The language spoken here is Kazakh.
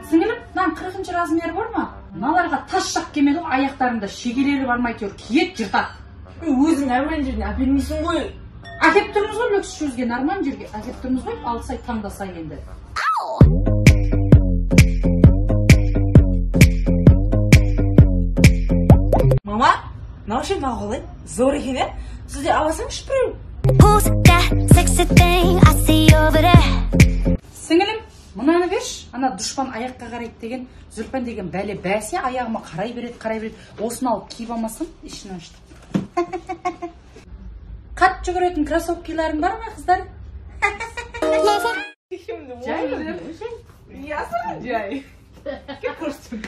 Сіңілім, мынан 40-шы размері бар ма? Мыналарға тас жақ келмеді, аяқтарында шегелері бармай тұр, киет жыртады. Өзің нормально жеріне әпермейсің ғой. Әкеп тұрмыз ғой, люкс шузге, нормально жерге әкеп тұрмыз ғой, алсай таңдасай енді. Мама, наушын мағылай, зор екен, ә? Сізде аласаңшы біреу? Сіңілім, мынаны берші, ана дұшпан аяққа қарайды деген, Зүлпан деген бәле бәсе аяғыма қарай береді. Осыны алып киіп алмасам, ішін ашты. Қат жүгіретін кроссовкиларың бар ма, қыздар? Жай. Ясың жай. Кеп көрсің.